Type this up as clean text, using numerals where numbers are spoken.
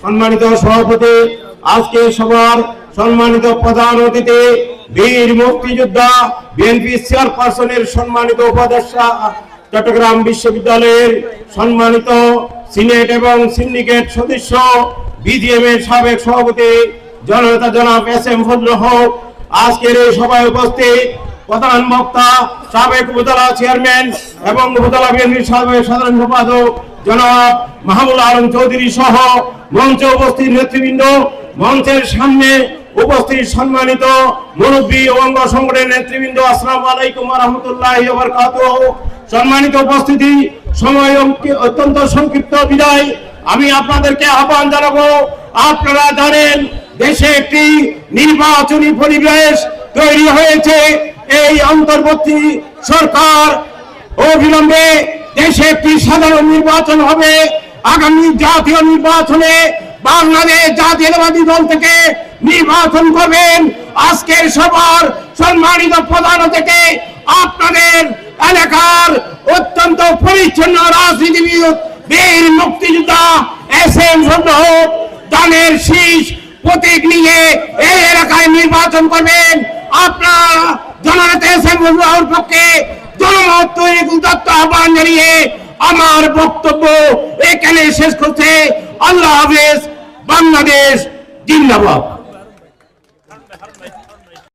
সম্মানিত সভাপতি, আজকে সবার সম্মানিত প্রধান অতিথি বীর মুক্তিযোদ্ধা বিএনপি চেয়ারপারসনের সম্মানিত উপদেষ্টা, চট্টগ্রাম বিশ্ববিদ্যালয়ের সম্মানিত সিনেট এবং সিন্ডিকেট সদস্য, বিজিএম এর সাবেক সভাপতি জননেতা জনাব এস.এম. ফজলুল হক, আজকের এই সভায় উপস্থিত প্রধান বক্তা সাবেক উপজেলা চেয়ারম্যান এবং উপজেলা বিএনপির সাবেক সাধারণ সম্পাদক জনাব মাহমুদ আলম চৌধুরী সহ মঞ্চে উপস্থিত নেতৃবৃন্দ, মঞ্চের সামনে উপস্থিত সম্মানিত মুরব্বী ও অঙ্গ সংগঠনের নেতৃবৃন্দ, আসসালামু আলাইকুম ওয়া রাহমাতুল্লাহি ওয়া বারাকাতুহু। সম্মানিত উপস্থিতি, সময় অত্যন্ত সংক্ষিপ্ত বিদায়, আমি আপনাদেরকে আহ্বান জানাবো। আপনারা জানেন দেশে একটি নির্বাচনী পরিবেশ তৈরি হয়েছে। এই অন্তর্বর্তী সরকার অবিলম্বে দেশে একটি সাধারণ নির্বাচন হবে। আগামী জাতীয় নির্বাচনে বাংলাদেশ জাতীয়তাবাদী দল থেকে নির্বাচন করবেন। আজকের সবার সম্মানিত প্রধান থেকে আপনাদের এলাকার অত্যন্ত পরিচ্ছন্ন রাজনীতিবিদ বীর মুক্তিযোদ্ধা এস.এম. ফজলুল হক ধানের শীষ প্রতীক নিয়ে এই এলাকায় নির্বাচন করবেন। আপনারা জননেতা এস.এম. ফজলুল হকের পক্ষে জনমত তৈরির উদাত্ত আহ্বান জানিয়ে আমার বক্তব্য এখানে শেষ করছে। আল্লাহ হাফেজ। বাংলাদেশ জিন্দাবাদ।